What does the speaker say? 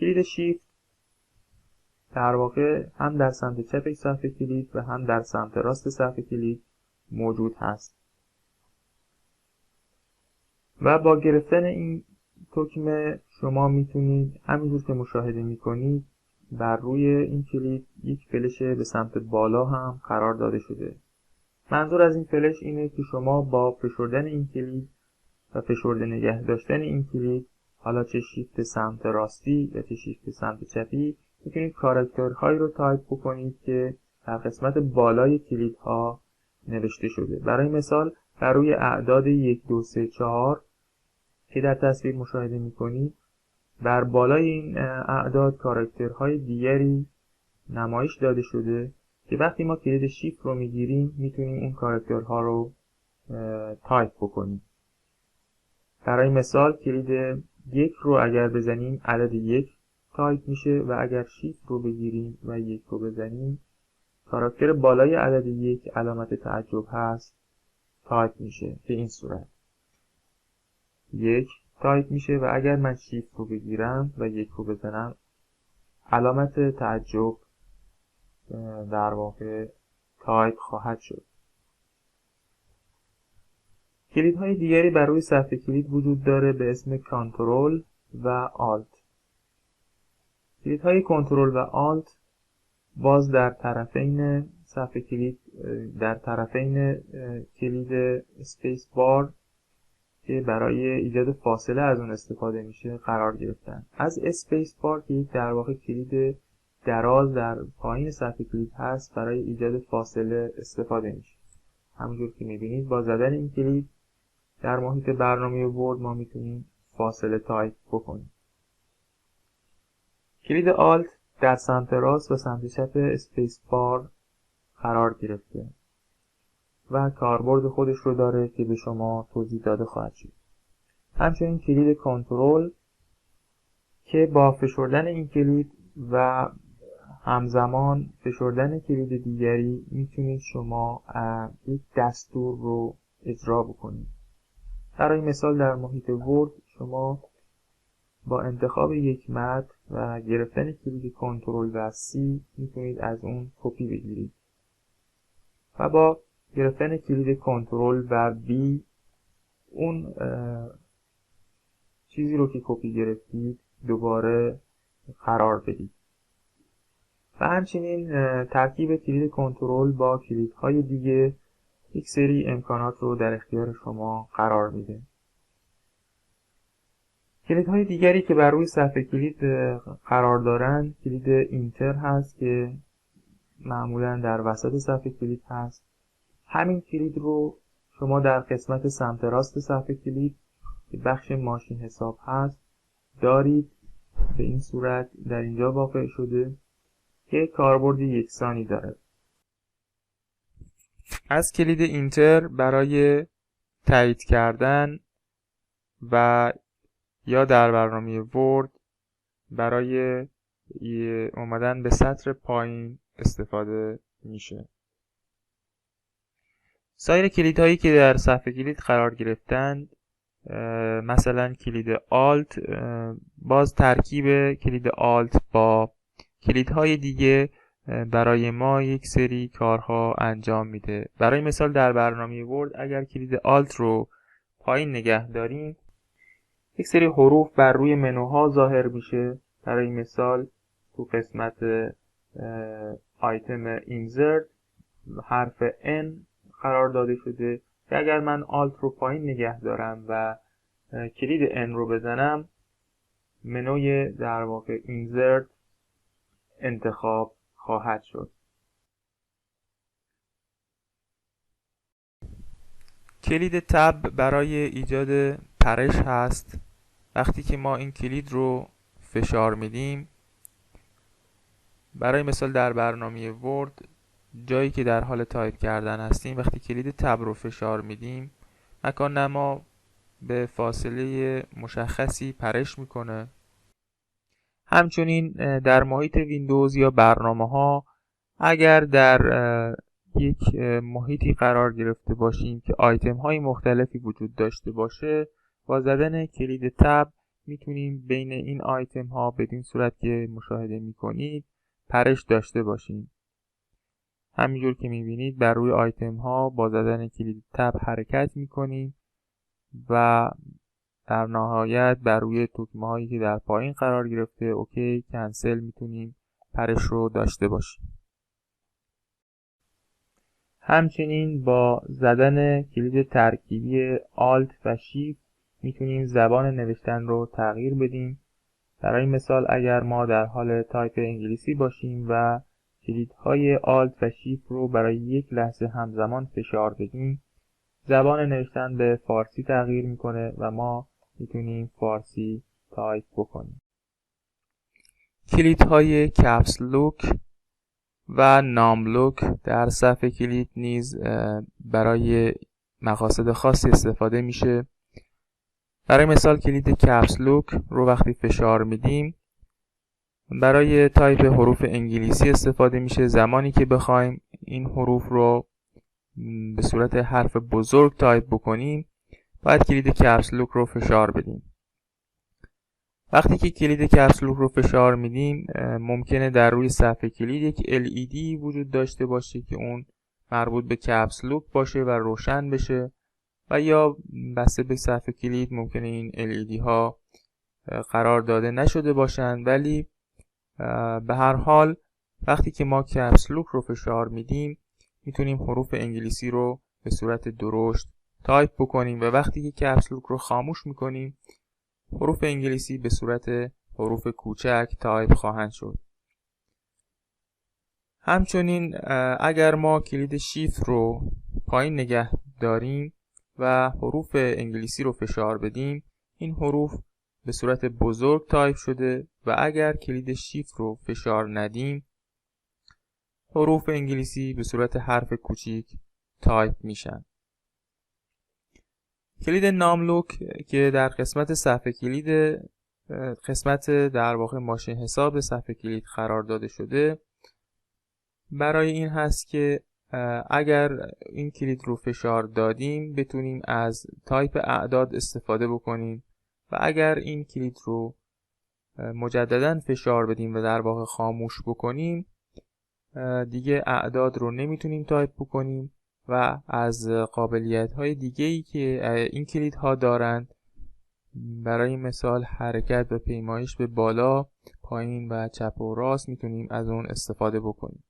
کلید شیفت در واقع هم در سمت چپ صفحه کلید و هم در سمت راست صفحه کلید موجود هست و با گرفتن این تکمه شما میتونید همینجور که مشاهده میکنید بر روی این کلید یک فلش به سمت بالا هم قرار داده شده. منظور از این فلش اینه که شما با فشردن این کلید و فشرده نگه داشتن این کلید، حالا چه شیفت سمت راستی یا چه شیفت سمت چپی، میتونید کاراکترهایی رو تایپ بکنید که در قسمت بالای کلیدها نوشته شده. برای مثال بر روی اعداد 1 2 3 4 که در تصویر مشاهده میکنید، بر بالای این اعداد کاراکترهای دیگری نمایش داده شده که وقتی ما کلید شیفت رو میگیریم میتونیم اون کاراکترها رو تایپ بکنیم. برای مثال کلید 1 رو اگر بزنیم عدد 1 تایپ میشه و اگر شیفت رو بگیریم و 1 رو بزنیم کاراکتر بالای عدد 1 علامت تعجب هست تایپ میشه. به این صورت 1 تایپ میشه و اگر من شیفت رو بگیرم و 1 رو بزنم علامت تعجب در واقع تایپ خواهد شد. کلیدهای دیگری بر روی صفحه کلید وجود داره به اسم کنترل و آلت. کلیدهای کنترل و آلت باز در طرفین صفحه کلید، در طرفین کلید اسپیس بار که برای ایجاد فاصله از اون استفاده میشه قرار گرفتن. از اسپیس بار که یک در واقع کلید دراز در پایین صفحه کلید هست برای ایجاد فاصله استفاده میشه. همونجور که میبینید با زدن این کلید در محیط برنامه ورد ما میتونیم فاصله تایپ بکنیم. کلید آلت در سمت راست و سمت چپ اسپیس بار قرار گرفته و کاربرد خودش رو داره که به شما توضیح داده خواهد شد. همچنین کلید کنترل که با فشردن این کلید و همزمان فشردن کلید دیگری میتونید شما یک دستور رو اجرا بکنید. برای مثال در محیط ورد شما با انتخاب یک متن و گرفتن کلید کنترل و سی میتونید از اون کپی بگیرید و با گرفتن کلید کنترل و بی اون چیزی رو که کپی گرفتید دوباره قرار بدید. و همچنین ترکیب کلید کنترل با کلیدهای دیگه یک سری امکانات رو در اختیار شما قرار میده. کلیدهای دیگری که بر روی صفحه کلید قرار دارند کلید اینتر هست که معمولا در وسط صفحه کلید هست. همین کلید رو شما در قسمت سمت راست صفحه کلید که بخش ماشین حساب هست دارید. به این صورت در اینجا واقع شده که کاربرد یکسانی داره. از کلید اینتر برای تایید کردن و یا در برنامه ورد برای اومدن به سطر پایین استفاده میشه. سایر کلیدهایی که در صفحه کلید قرار گرفتند مثلا کلید آلت باز ترکیب کلید آلت با کلیدهای دیگه برای ما یک سری کارها انجام میده. برای مثال در برنامه ورد اگر کلید آلت رو پایین نگه داریم یک سری حروف بر روی منوها ظاهر میشه. برای مثال تو قسمت آیتم اینزرت حرف N قرار داده شده که اگر من آلت رو پایین نگه دارم و کلید N رو بزنم منوی در واقع اینزرت انتخاب خواهد شد. کلید تب برای ایجاد پرش هست. وقتی که ما این کلید رو فشار میدیم برای مثال در برنامه ورد جایی که در حال تایپ کردن هستیم وقتی کلید تب رو فشار میدیم مکان نما به فاصله مشخصی پرش میکنه. همچنین در محیط ویندوز یا برنامه ها اگر در یک محیطی قرار گرفته باشیم که آیتم های مختلفی وجود داشته باشه با زدن کلید تب میتونیم بین این آیتم ها بدین صورت که مشاهده میکنید پرش داشته باشیم. همینجور که میبینید بر روی آیتم ها با زدن کلید تب حرکت میکنیم و در نهایت بر روی دکمه هایی که در پایین قرار گرفته اوکی کنسل میتونیم پرش رو داشته باشیم. همچنین با زدن کلید ترکیبی Alt و Shift میتونیم زبان نوشتن رو تغییر بدیم. برای مثال اگر ما در حال تایپ انگلیسی باشیم و کلیدهای Alt و Shift رو برای یک لحظه همزمان فشار بدیم، زبان نوشتن به فارسی تغییر میکنه و ما میتونیم فارسی تایپ بکنیم. کلیدهای کپس لوک و نام لوک در صفحه کلید نیز برای مقاصد خاصی استفاده میشه. برای مثال کلید کپس لوک رو وقتی فشار میدیم برای تایپ حروف انگلیسی استفاده میشه. زمانی که بخوایم این حروف رو به صورت حرف بزرگ تایپ بکنیم باید کلید کپس لوک رو فشار بدیم. وقتی که کلید کپس لوک رو فشار میدیم ممکنه در روی صفحه کلید یک LED وجود داشته باشه که اون مربوط به کپس لوک باشه و روشن بشه و یا بسته به صفحه کلید ممکنه این LED ها قرار داده نشده باشن، ولی به هر حال وقتی که ما کپس لوک رو فشار میدیم میتونیم حروف انگلیسی رو به صورت درشت تایپ بکنیم و وقتی که کپس لوک رو خاموش میکنیم حروف انگلیسی به صورت حروف کوچک تایپ خواهند شد. همچنین اگر ما کلید شیفت رو پایین نگه داریم و حروف انگلیسی رو فشار بدیم این حروف به صورت بزرگ تایپ شده و اگر کلید شیفت رو فشار ندیم حروف انگلیسی به صورت حرف کوچیک تایپ میشن. کلید نام لوک که در قسمت صفحه کلید قسمت در واقع ماشین حساب صفحه کلید قرار داده شده برای این هست که اگر این کلید رو فشار دادیم بتونیم از تایپ اعداد استفاده بکنیم و اگر این کلید رو مجددا فشار بدیم و در واقع خاموش بکنیم دیگه اعداد رو نمیتونیم تایپ بکنیم و از قابلیت‌های دیگه‌ای که این کلیدها دارند برای مثال حرکت و پیمایش به بالا، پایین و چپ و راست میتونیم از اون استفاده بکنیم.